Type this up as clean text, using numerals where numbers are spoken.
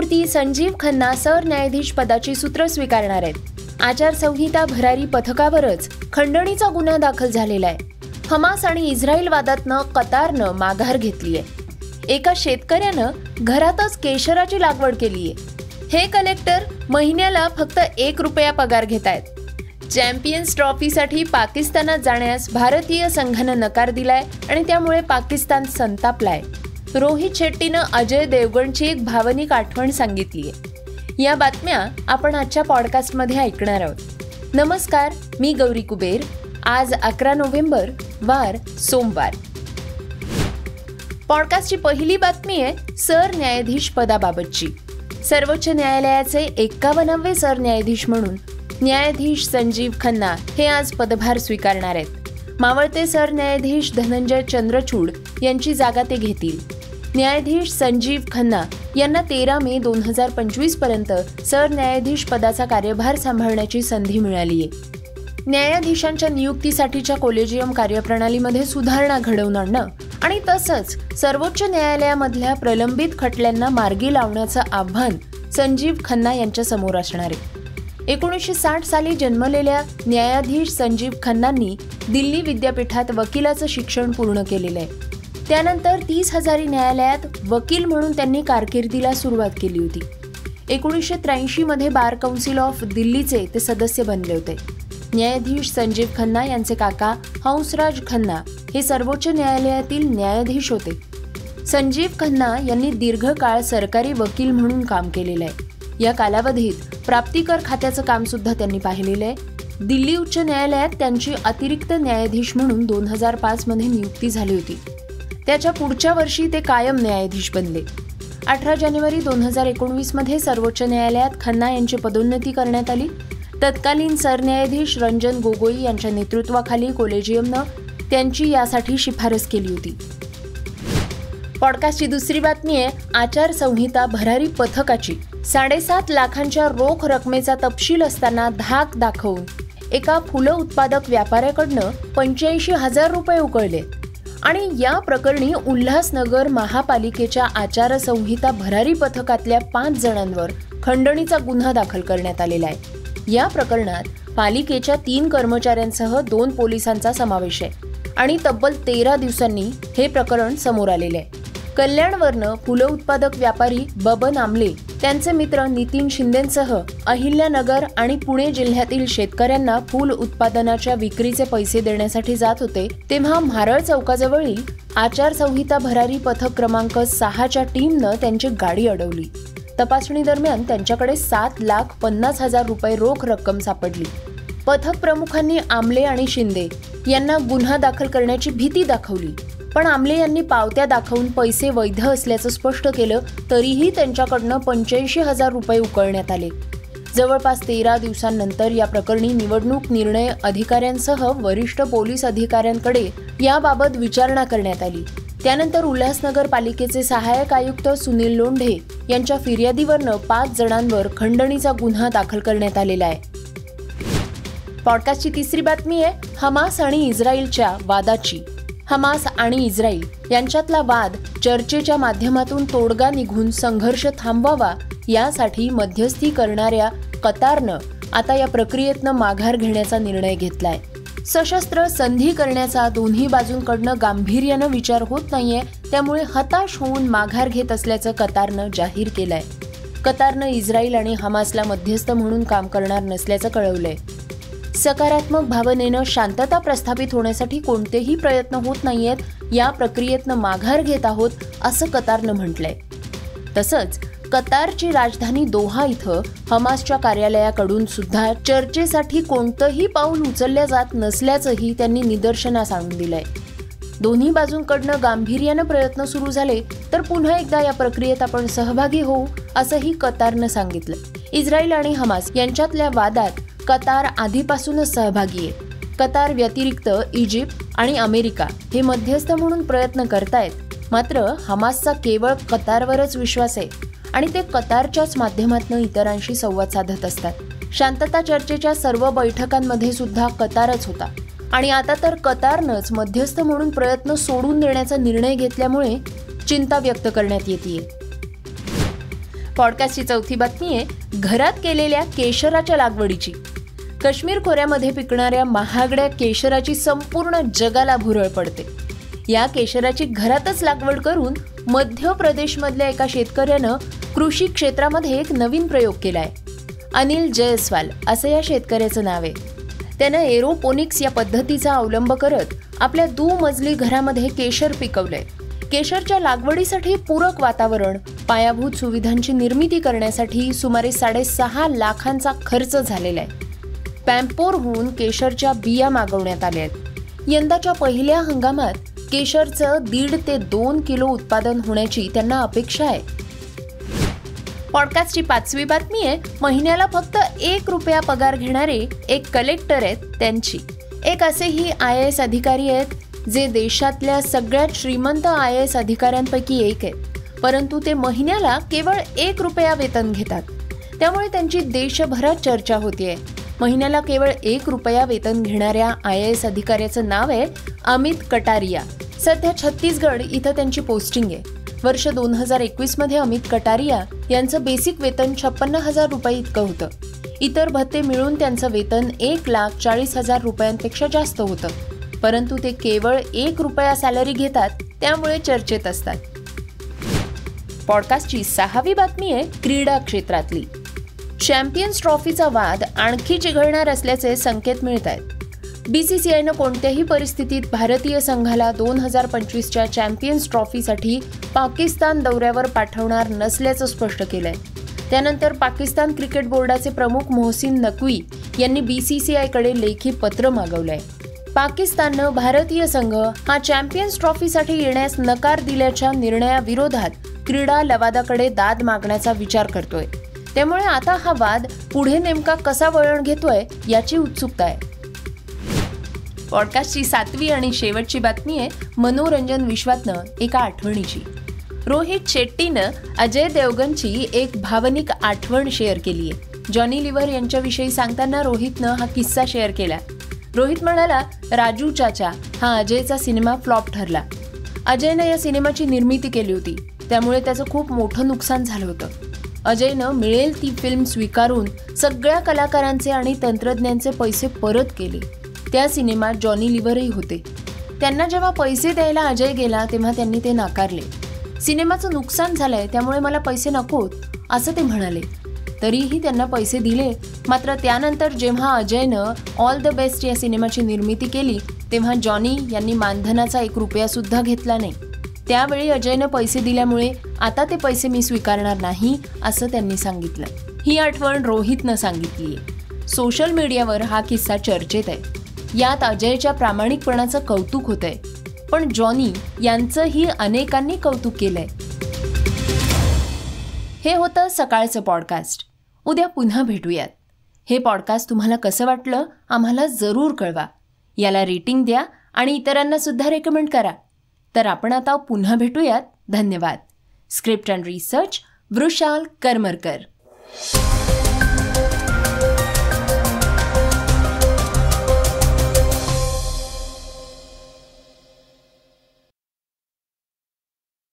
न्यायमूर्ती संजीव खन्ना सरन्यायाधीश पदाची सूत्र स्वीकारणार आहेत। आचारसंहिता भरारी पथकावरच खंडणीचा गुन्हा दाखल झालेला आहे। हमास आणि इस्रायल वादातनं कतारनं माघार घेतलीय। एका शेतकऱ्यानं घरातच केशराची लागवड केलीये। हे कलेक्टर महिन्याला फक्त 1 रुपया पगार घेतायत। चॅम्पियन्स ट्रॉफीसाठी पाकिस्तानात जाण्यास भारतीय संघानं नकार दिलाय आणि त्यामुळे पाकिस्तान संतापलाय। रोहित शेट्टीनं अजय देवगणची एक भावनिक आठवण सांगितलीये। या बातम्या आपण आजच्या पॉडकास्टमध्ये ऐकणार आहोत। नमस्कार, मी गौरी कुबेर। आज 11 नोव्हेंबर, वार सोमवार। पॉडकास्टची पहिली बातमी आहे सरन्यायाधीश पदाबाबतची। सर्वोच्च न्यायालयाचे 51वे सरन्यायाधीश म्हणून न्यायाधीश संजीव खन्ना हे आज पदभार स्वीकारणार आहेत। मावळते सरन्यायाधीश धनंजय चंद्रचूड यांची जागा ते घेतील। न्यायाधीश संजीव खन्ना यांना 13 मे 2025 पर्यंत सरन्यायाधीश पदाचा कार्यभार सांभाळण्याची संधी मिळाली आहे। न्यायाधीशांच्या नियुक्तीसाठीच्या कोलेजियम कार्यप्रणालीमध्ये सुधारणा घडवून आणणं आणि तसंच सर्वोच्च न्यायालयामधल्या प्रलंबित खटल्यांना मार्गी लावण्याचं आव्हान संजीव खन्ना यांच्या समोर असणार आहे। 1960 साली जन्मलेल्या न्यायाधीश संजीव खन्नांनी दिल्ली विद्यापीठात वकिलाचं शिक्षण पूर्ण केलेलं आहे। त्यानंतर 30 हजारी न्यायालयात वकील म्हणून त्यांनी कारकिर्दीला सुरुवात केली होती। 1983 मध्ये बार काउन्सिल ऑफ दिल्लीचे ते सदस्य बनले होते। न्यायाधीश संजीव खन्ना यांचे काका हंसराज खन्ना हे सर्वोच्च न्यायालयातील न्यायाधीश होते। संजीव खन्ना यांनी दीर्घकाळ सरकारी वकील म्हणून काम केलेलं आहे। या कालावधीत प्राप्तिकर खात्याचं काम सुद्धा त्यांनी पाहिलेलं आहे। दिल्ली उच्च न्यायालयात त्यांची अतिरिक्त न्यायाधीश म्हणून 2005 मध्ये नियुक्ती झाली होती। त्याच्या पुढच्या वर्षी ते कायम न्यायाधीश बनले। 18 जानेवारी 2019 मध्ये सर्वोच्च न्यायालयात खन्ना यांची पदोन्नती करण्यात आली। तत्कालीन सरन्यायाधीश रंजन गोगोई यांच्या नेतृत्वाखाली कोलेजियमनं त्यांची यासाठी शिफारस केली होती। पॉडकास्टची दुसरी बातमी आहे आचारसंहिता भरारी पथकाची। 7.5 लाखांच्या रोख रकमेचा तपशील असताना धाक दाखवून एका फुलं उत्पादक व्यापाऱ्याकडनं 85,000 रुपये उकळले आणि या प्रकरणी उल्हासनगर महापालिकेच्या आचारसंहिता भरारी पथकातल्या 5 जणांवर खंडणीचा गुन्हा दाखल करण्यात आलेला आहे। या प्रकरणात पालिकेच्या 3 कर्मचाऱ्यांसह 2 पोलिसांचा समावेश आहे आणि तब्बल 13 दिवसांनी हे प्रकरण समोर आलेले आहे। कल्याणवरनं फुलं उत्पादक व्यापारी बबन आमले त्यांचे मित्र नितीन शिंदेंसह अहिल्यानगर आणि पुणे जिल्ह्यातील शेतकऱ्यांना फूल उत्पादनाच्या विक्रीचे पैसे देण्यासाठी जात होते, तेव्हा म्हारळ चौकाजवळील आचारसंहिता भरारी पथक क्रमांक 6च्या टीमनं त्यांची गाडी अडवली। तपासणी दरम्यान त्यांच्याकडे 7,50,000 रुपये रोख रक्कम सापडली। पथक प्रमुखांनी आमले आणि शिंदे यांना गुन्हा दाखल करण्याची भीती दाखवली, पण आमले यांनी पावत्या दाखवून पैसे वैध असल्याचं स्पष्ट केलं, तरीही त्यांच्याकडनं 85,000 रुपये उकळण्यात आले। जवळपास 13 दिवसांनंतर या प्रकरणी निवडणूक निर्णय अधिकाऱ्यांसह वरिष्ठ पोलीस अधिकाऱ्यांकडे याबाबत विचारणा करण्यात आली। त्यानंतर उल्हासनगर पालिकेचे सहाय्यक आयुक्त सुनील लोंढे यांच्या फिर्यादीवरनं 5 जणांवर खंडणीचा गुन्हा दाखल करण्यात आलेला आहे। पॉडकास्टची तिसरी बातमी आहे हमास आणि इस्रायलच्या वादाची। हमास आणि इस्रायल यांच्यातला वाद चर्चेच्या माध्यमातून तोडगा निघून संघर्ष थांबवावा यासाठी मध्यस्थी करणाऱ्या कतारनं आता या प्रक्रियेतनं माघार घेण्याचा निर्णय घेतलाय। सशस्त्र संधी करण्याचा दोन्ही बाजूंकडनं गांभीर्यानं विचार होत नाहीये, त्यामुळे हताश होऊन माघार घेत असल्याचं कतारनं जाहीर केलंय। कतारनं इस्रायल आणि हमासला मध्यस्थ म्हणून काम करणार नसल्याचं कळवलंय। सकारात्मक भावनेनं शांतता प्रस्थापित होण्यासाठी कोणतेही प्रयत्न होत नाहीयेत, या प्रक्रियेतनं माघार घेत आहोत असं कतारनं म्हटलंय। तसंच कतारची राजधानी दोहा इथं हमासच्या कार्यालयाकडून सुद्धा चर्चेसाठी कोणतंही पाऊल उचलल्या जात नसल्याचंही त्यांनी निदर्शनास आणून दिलंय। दोन्ही बाजूंकडनं गांभीर्यानं प्रयत्न सुरू झाले तर पुन्हा एकदा या प्रक्रियेत आपण सहभागी होऊ असंही कतारनं सांगितलं। इस्रायल आणि हमास यांच्यातल्या वादात कतार आधीपासूनच सहभागी आहे। कतार व्यतिरिक्त इजिप्त आणि अमेरिका हे मध्यस्थ म्हणून प्रयत्न करतायत, मात्र हमासचा केवळ कतारवरच विश्वास आहे आणि ते कतारच्याच माध्यमातून इतरांशी संवाद साधत असतात। शांतता चर्चेच्या सर्व बैठकांमध्ये सुद्धा कतारच होता आणि आता तर कतारनंच मध्यस्थ म्हणून प्रयत्न सोडून देण्याचा निर्णय घेतल्यामुळे चिंता व्यक्त करण्यात येतेय। पॉडकास्टची चौथी बातमी आहे घरात केलेल्या केशराच्या लागवडीची. काश्मीर खोऱ्यामध्ये पिकणाऱ्या महागड्या केशराची संपूर्ण जगाला भुरळ पडते. या केशराची घरातच लागवड करून मध्य प्रदेशमधल्या एका शेतकऱ्यानं कृषी क्षेत्रामध्ये एक नवीन प्रयोग केलाय. अनिल जयस्वाल असं या शेतकऱ्याचं नाव आहे. त्यानं एरोपोनिक्स या पद्धतीचा अवलंब करत आपल्या दुमजली घरामध्ये केशर पिकवलंय. केशरच्या लागवडीसाठी पूरक वातावरण, पायाभूत सुविधांची निर्मिती करण्यासाठी सुमारे 6.5 लाखांचा खर्च झालेला आहे. पॅम्पोरहून केशरच्या बिया मागवण्यात आल्या आहेत. यंदाच्या पहिल्या हंगामात केशरचं 1.5 ते 2 किलो उत्पादन होण्याची त्यांना अपेक्षा आहे. पॉडकास्टची 5वी बातमी आहे महिन्याला फक्त ₹1 पगार घेणारे एक कलेक्टर आहेत त्यांची. एक असेही IAS अधिकारी आहेत जे देशातल्या सगळ्यात श्रीमंत IAS अधिकाऱ्यांपैकी एक आहेत, परंतु ते महिन्याला केवळ ₹1 वेतन घेतात. त्यामुळे त्यांची देशभरात चर्चा होतीये. महिन्याला केवळ ₹1 वेतन घेणाऱ्या IAS अधिकाऱ्याचं नाव आहे अमित कटारिया. सध्या छत्तीसगड इथं त्यांची पोस्टिंग आहे. वर्ष 2021 मध्ये अमित कटारिया यांचं बेसिक वेतन ₹56,000 इतकं होतं. इतर भत्ते मिळून त्यांचं वेतन ₹1,40,000 जास्त होतं, परंतु ते केवळ ₹1 सॅलरी घेतात, त्यामुळे चर्चेत असतात. पॉडकास्टची 6वी बातमी आहे क्रीडा क्षेत्रातली. चॅम्पियन्स ट्रॉफीचा वाद आणखी चिघळणार असल्याचे संकेत मिळत आहेत. BCCIनं कोणत्याही परिस्थितीत भारतीय संघाला 2025च्या चॅम्पियन्स ट्रॉफीसाठी पाकिस्तान दौऱ्यावर पाठवणार नसल्याचं स्पष्ट केलंय. त्यानंतर पाकिस्तान क्रिकेट बोर्डाचे प्रमुख मोहसिन नक्वी यांनी BCCIकडे लेखी पत्र मागवलंय. पाकिस्ताननं भारतीय संघ हा चॅम्पियन्स ट्रॉफीसाठी येण्यास नकार दिल्याच्या निर्णयाविरोधात क्रीडा लवादाकडे दाद मागण्याचा विचार करतोय. त्यामुळे आता हा वाद पुढे नेमका कसा वळण घेतोय याची उत्सुकता आहे. पॉडकास्टची 7वी आणि शेवटची बातमी आहे मनोरंजन विश्वातनं एका आठवणीची. रोहित शेट्टीनं अजय देवगनची एक भावनिक आठवण शेअर केली आहे. जॉनी लिव्हर यांच्याविषयी सांगताना रोहितनं हा किस्सा शेअर केला. रोहित म्हणाला, राजू चाचा हा अजयचा सिनेमा फ्लॉप ठरला. अजयनं या सिनेमाची निर्मिती केली होती, त्यामुळे त्याचं खूप मोठं नुकसान झालं होतं. अजयनं मिळेल ती फिल्म स्वीकारून सगळ्या कलाकारांचे आणि तंत्रज्ञांचे पैसे परत केले. त्या सिनेमात जॉनी लिव्हरही होते. त्यांना जेव्हा पैसे द्यायला अजय गेला तेव्हा त्यांनी ते नाकारले. सिनेमाचं नुकसान झालंय, त्यामुळे मला पैसे नकोत असं ते म्हणाले. तरीही त्यांना पैसे दिले. मात्र त्यानंतर जेव्हा अजयनं ऑल द बेस्ट या सिनेमाची निर्मिती केली तेव्हा जॉनी यांनी मानधनाचा ₹1 सुद्धा घेतला नाही. त्यावेळी अजयनं पैसे दिल्यामुळे आता ते पैसे मी स्वीकारणार नाही असं त्यांनी सांगितलं. ही आठवण रोहितनं सांगितली आहे. सोशल मीडियावर हा किस्सा चर्चेत आहे. यात अजयच्या प्रामाणिकपणाचं कौतुक होतंय, पण जॉनी यांचंही अनेकांनी कौतुक केलंय. हे होतं सकाळचं पॉडकास्ट. उद्या पुन्हा भेटूयात. हे पॉडकास्ट तुम्हाला कसं वाटलं आम्हाला जरूर कळवा. याला रेटिंग द्या आणि इतरांना सुद्धा रेकमेंड करा. तर आपण आता पुन्हा भेटूयात. धन्यवाद. Script and research Vrushal Karmarkar.